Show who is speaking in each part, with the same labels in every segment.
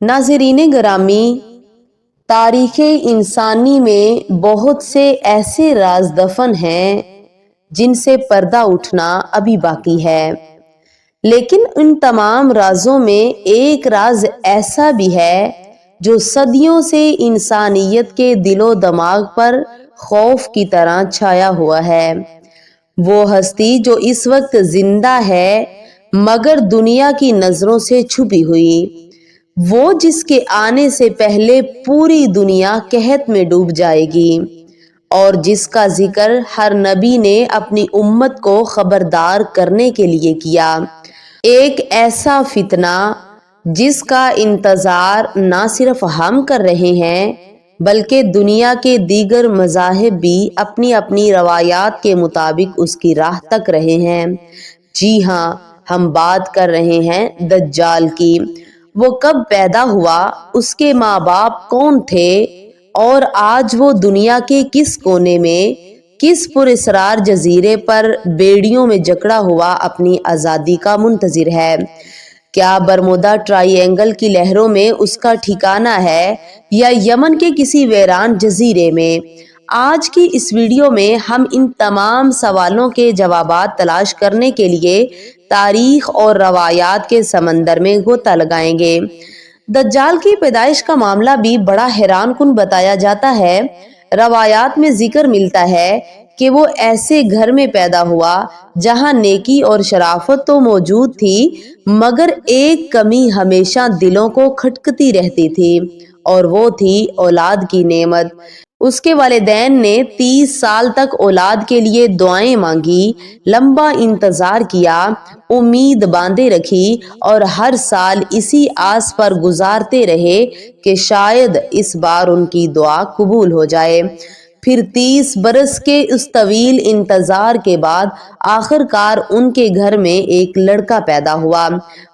Speaker 1: नाज़रीन गरामी, तारीख़ इंसानी में बहुत से ऐसे राज दफन हैं जिनसे पर्दा उठना अभी बाकी है, लेकिन इन तमाम राजों में एक राज ऐसा भी है जो सदियों से इंसानियत के दिलो दिमाग पर खौफ की तरह छाया हुआ है। वो हस्ती जो इस वक्त जिंदा है मगर दुनिया की नजरों से छुपी हुई, वो जिसके आने से पहले पूरी दुनिया कहत में डूब जाएगी और जिसका जिक्र हर नबी ने अपनी उम्मत को खबरदार करने के लिए किया। एक ऐसा फितना जिसका इंतजार ना सिर्फ हम कर रहे हैं बल्कि दुनिया के दीगर मज़ाहिब भी अपनी अपनी रवायात के मुताबिक उसकी राह तक रहे हैं। जी हाँ, हम बात कर रहे हैं दज्जाल की। वो कब पैदा हुआ, उसके माँ बाप कौन थे और आज वो दुनिया के किस कोने में, किस पुरस्रार जजीरे पर बेड़ियों में जकड़ा हुआ अपनी आज़ादी का मुंतजिर है। क्या बरमुदा ट्रायंगल की लहरों में उसका ठिकाना है या यमन के किसी वीरान जजीरे में? आज की इस वीडियो में हम इन तमाम सवालों के जवाबात तलाश करने के लिए तारीख और रवायात के समंदर में गोता लगाएंगे। दज्जाल की पैदाइश का मामला भी बड़ा हैरान कुन बताया जाता है। रवायात में जिक्र मिलता है कि वो ऐसे घर में पैदा हुआ जहां नेकी और शराफत तो मौजूद थी मगर एक कमी हमेशा दिलों को खटकती रहती थी और वो थी औलाद की नेमत। उसके वालिदैन ने 30 साल तक औलाद के लिए दुआएं मांगी, लंबा इंतजार किया, उम्मीद बांधे रखी और हर साल इसी आस पर गुजारते रहे कि शायद इस बार उनकी दुआ कबूल हो जाए। फिर 30 बरस के उस तवील इंतजार के बाद आखिरकार उनके घर में एक लड़का पैदा हुआ।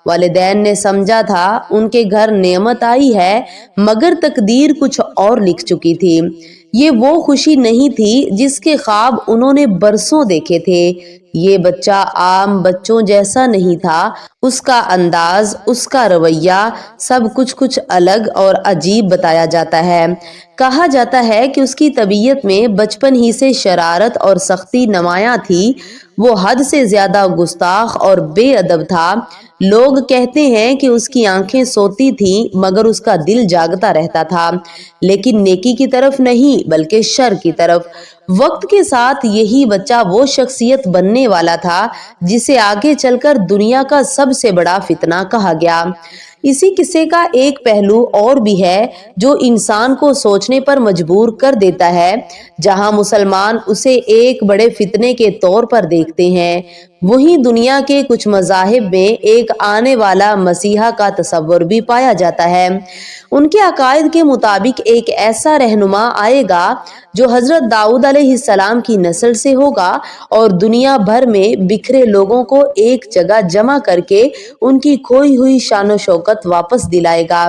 Speaker 1: वालिदैन ने समझा था उनके घर नेमत आई है मगर तकदीर कुछ और लिख चुकी थी। ये वो खुशी नहीं थी जिसके ख्वाब उन्होंने बरसों देखे थे। ये बच्चा आम बच्चों जैसा नहीं था। उसका अंदाज, उसका रवैया सब कुछ अलग और अजीब बताया जाता है। कहा जाता है कि उसकी तबीयत में बचपन ही से शरारत और सख्ती नुमायां थी। वो हद से ज्यादा गुस्ताख और बेअदब था। लोग कहते हैं कि उसकी आंखें सोती थीं मगर उसका दिल जागता रहता था, लेकिन नेकी की तरफ नहीं बल्कि शर की तरफ। वक्त के साथ यही बच्चा वो शख्सियत बनने वाला था जिसे आगे चलकर दुनिया का सबसे बड़ा फितना कहा गया। इसी किस्से का एक पहलू और भी है जो इंसान को सोचने पर मजबूर कर देता है। जहां मुसलमान उसे एक बड़े फितने के तौर पर देखते हैं, वहीं दुनिया के कुछ मज़ाहिब में एक आने वाला मसीहा का तस्वर भी पाया जाता है। उनके अकायद के मुताबिक एक ऐसा रहनुमा आएगा जो हजरत दाऊद अलैहिस्सलाम की नस्ल से होगा और दुनिया भर में बिखरे लोगों को एक जगह जमा करके उनकी खोई हुई शान शौकत वापस दिलाएगा।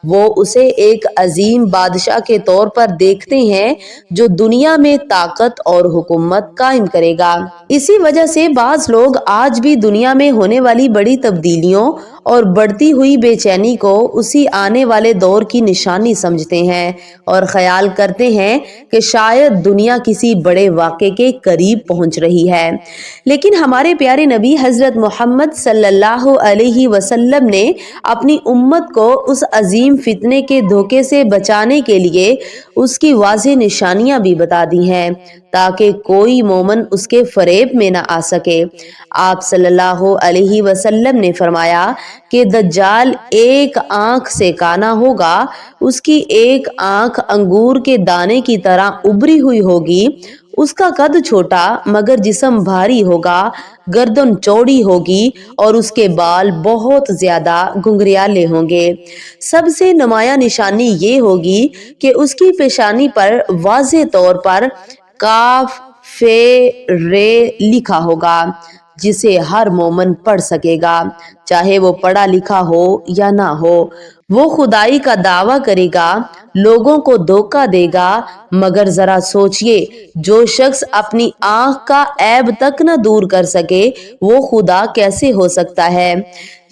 Speaker 1: वो उसे एक अजीम बादशाह के तौर पर देखते हैं जो दुनिया में ताकत और हुकूमत कायम करेगा। इसी वजह से बाज लोग आज भी दुनिया में होने वाली बड़ी तब्दीलियों और बढ़ती हुई बेचैनी को उसी आने वाले दौर की निशानी समझते हैं और ख्याल करते हैं कि शायद दुनिया किसी बड़े वाक़े के करीब पहुंच रही है। लेकिन हमारे प्यारे नबी हजरत मोहम्मद सल्लल्लाहु अलैहि वसल्लम ने अपनी उम्मत को उस अजीम फितने के धोखे से बचाने के लिए उसकी वाज़ेह निशानियां भी बता दी हैं ताकि कोई मोमन उसके फरेब में ना आ सके। आप सल्लल्लाहु अलैहि वसल्लम ने फरमाया कि दज्जाल एक आंख से काना होगा, उसकी एक आंख अंगूर के दाने की तरह उभरी हुई होगी, उसका कद छोटा मगर जिस्म भारी होगा, गर्दन चौड़ी होगी और उसके बाल बहुत ज्यादा घुंघरियाले होंगे। सबसे नुमाया निशानी ये होगी कि उसकी पेशानी पर वाज़ेह तौर पर काफ फे रे लिखा होगा। जिसे हर मोमन पढ़ सकेगा, चाहे वो पढ़ा लिखा हो या ना हो। वो खुदाई का दावा करेगा, लोगों को धोखा देगा, मगर जरा सोचिए, जो शख्स अपनी आंख का ऐब तक न दूर कर सके, वो खुदा कैसे हो सकता है।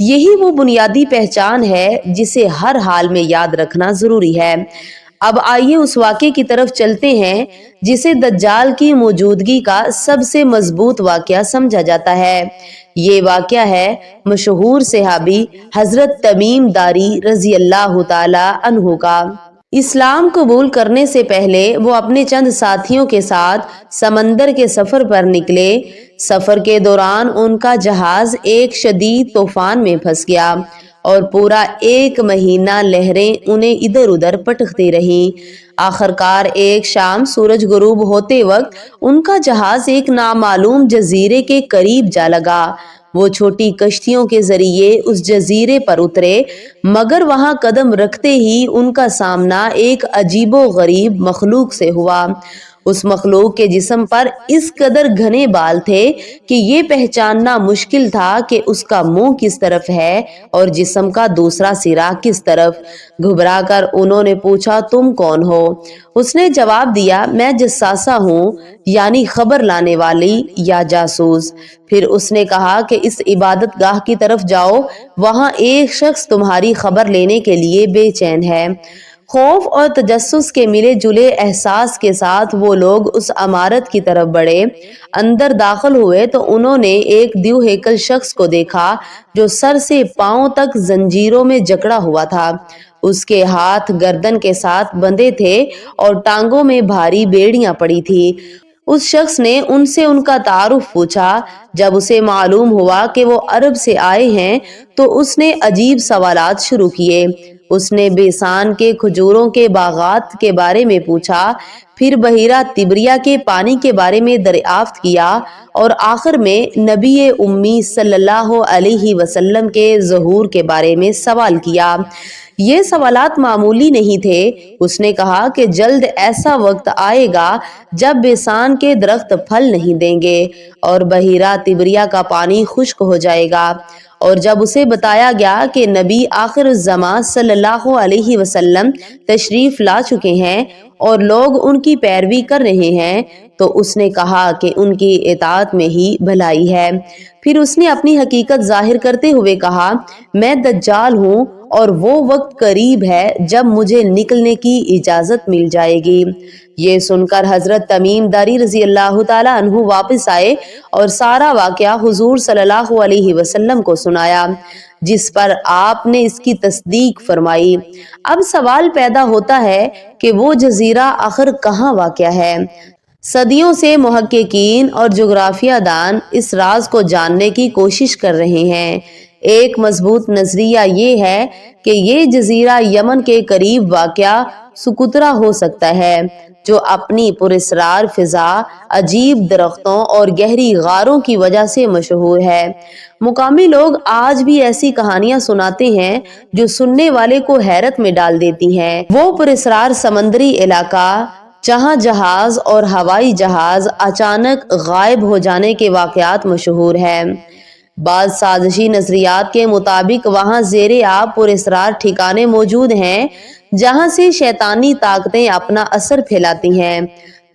Speaker 1: यही वो बुनियादी पहचान है जिसे हर हाल में याद रखना जरूरी है। अब आइए उस वाक़े की तरफ चलते हैं जिसे दज्जाल की मौजूदगी का सबसे मजबूत वाक़या समझा जाता है। ये वाक़या है मशहूर सहाबी हजरत तमीम दारी रजी अल्लाह ताला अन्हु का। इस्लाम कबूल करने से पहले वो अपने चंद साथियों के साथ समंदर के सफर पर निकले। सफर के दौरान उनका जहाज एक शदीद तूफान में फंस गया और पूरा 1 महीना लहरें उन्हें इधर उधर पटकती रहीं। आखिरकार एक शाम सूरज गुरूब होते वक्त उनका जहाज एक नामालूम जजीरे के करीब जा लगा। वो छोटी कश्तियों के जरिए उस जजीरे पर उतरे, मगर वहां कदम रखते ही उनका सामना एक अजीबो गरीब मखलूक से हुआ। उस मखलूक के जिस्म पर इस कदर घने बाल थे कि ये पहचानना मुश्किल था कि उसका मुंह किस तरफ है और जिस्म का दूसरा सिरा किस तरफ। घबरा कर उन्होंने पूछा, तुम कौन हो? उसने जवाब दिया, मैं जस्सासा हूँ, यानी खबर लाने वाली या जासूस। फिर उसने कहा कि इस इबादत गाह की तरफ जाओ, वहां एक शख्स तुम्हारी खबर लेने के लिए बेचैन है। खौफ और तजस्सुस के मिले जुले एहसास के साथ वो लोग उस इमारत की तरफ बढ़े। अंदर दाखिल हुए तो उन्होंने एक द्यू हेकल शख्स को देखा जो सर से पांव तक जंजीरों में जकड़ा हुआ था। उसके हाथ गर्दन के साथ बंधे थे और टांगों में भारी बेड़ियां पड़ी थी। उस शख्स ने उनसे उनका तारुफ पूछा। जब उसे मालूम हुआ कि वो अरब से आए हैं तो उसने अजीब सवालात शुरू किए। उसने बेसान के खजूरों के बागात के बारे में पूछा, फिर बहिरा तिब्रिया के पानी के बारे में दरियाफ्त किया और आखिर में नबी उम्मी सल्लल्लाहु अलैहि वसल्लम के ज़हूर के बारे में सवाल किया। ये सवालात मामूली नहीं थे। उसने कहा कि जल्द ऐसा वक्त आएगा जब बेसान के दरख्त फल नहीं देंगे और बहिरा तिब्रिया का पानी खुश्क हो जाएगा। और जब उसे बताया गया कि नबी आखिर ज़मां सल्लल्लाहु अलैहि वसल्लम तशरीफ ला चुके हैं और लोग उनकी पैरवी कर रहे हैं, तो उसने कहा कि उनकी इताअत में ही भलाई है। फिर उसने अपनी हकीकत जाहिर करते हुए कहा, मैं दज्जाल हूँ और वो वक्त करीब है जब मुझे निकलने की इजाजत मिल जाएगी। ये सुनकर हजरत तमीम दारी रजी अल्लाह ताला अन्हु वापस आए और सारा वाकया हुजूर सल्लल्लाहु अलैहि वसल्लम को सुनाया, जिस पर आपने इसकी तस्दीक फरमाई। अब सवाल पैदा होता है कि वो जजीरा आखिर कहाँ वाक़या है। सदियों से मुहक्किकीन और जोग्राफिया दान इस राज को जानने की कोशिश कर रहे हैं। एक मजबूत नजरिया ये है कि ये जजीरा यमन के करीब वाक़या सुकुतरा हो सकता है, जो अपनी पुरस्रार फिजा, अजीब दरख्तों और गहरी गारों की वजह से मशहूर है। मुकामी लोग आज भी ऐसी कहानियां सुनाते हैं जो सुनने वाले को हैरत में डाल देती हैं। वो पुरस्रार समंदरी इलाका जहां जहाज और हवाई जहाज अचानक गायब हो जाने के वाकयात मशहूर है। बाद साजिशी नजरियात के मुताबिक वहां जेरे आब पुरस्रार ठिकाने मौजूद हैं जहां से शैतानी ताकतें अपना असर फैलाती हैं।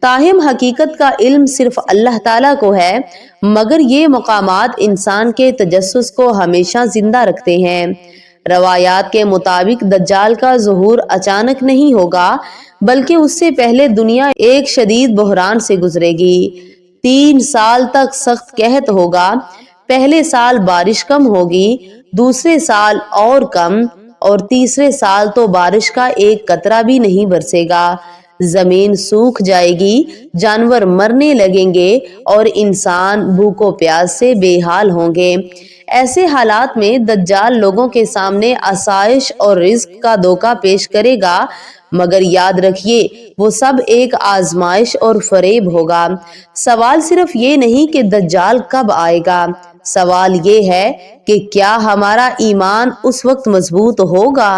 Speaker 1: ताहिम हकीकत का इल्म सिर्फ अल्लाह ताला को है, मगर ये मकामात इंसान के तजस्सुस को हमेशा जिंदा रखते हैं। रवायात के मुताबिक दज्जाल का ज़हूर अचानक नहीं होगा, बल्कि उससे पहले दुनिया एक शदीद बहरान से गुजरेगी। 3 साल तक सख्त कहत होगा। पहले साल बारिश कम होगी, दूसरे साल और कम, और तीसरे साल तो बारिश का एक कतरा भी नहीं बरसेगा। जमीन सूख जाएगी, जानवर मरने लगेंगे और इंसान भूखों प्यास से बेहाल होंगे। ऐसे हालात में दज्जाल लोगों के सामने आसाइश और रिज्क का धोखा पेश करेगा, मगर याद रखिए वो सब एक आजमाइश और फरेब होगा। सवाल सिर्फ ये नहीं कि दज्जाल कब आएगा, सवाल ये है कि क्या हमारा ईमान उस वक्त मजबूत होगा।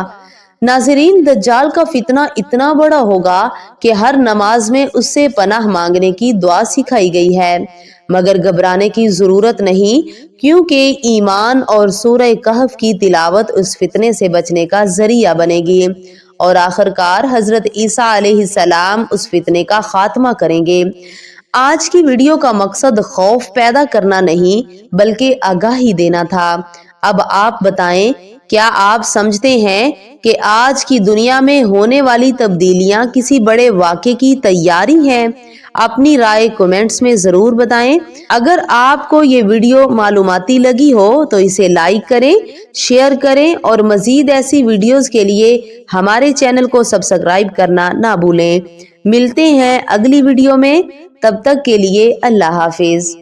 Speaker 1: नाज़रीन, दज्जाल का फितना इतना बड़ा होगा कि हर नमाज में उससे पनाह मांगने की दुआ सिखाई गई है, मगर घबराने की जरूरत नहीं, क्योंकि ईमान और सूरह कहफ की तिलावत उस फितने से बचने का जरिया बनेगी और आखिरकार हजरत ईसा अलैहिस्सलाम उस फितने का खात्मा करेंगे। आज की वीडियो का मकसद खौफ पैदा करना नहीं बल्कि आगाही देना था। अब आप बताएं, क्या आप समझते हैं कि आज की दुनिया में होने वाली तब्दीलियां किसी बड़े वाक़े की तैयारी हैं? अपनी राय कमेंट्स में जरूर बताएं। अगर आपको ये वीडियो मालूमाती लगी हो तो इसे लाइक करें, शेयर करें और मजीद ऐसी वीडियोस के लिए हमारे चैनल को सब्सक्राइब करना ना भूलें। मिलते हैं अगली वीडियो में, तब तक के लिए अल्लाह हाफिज।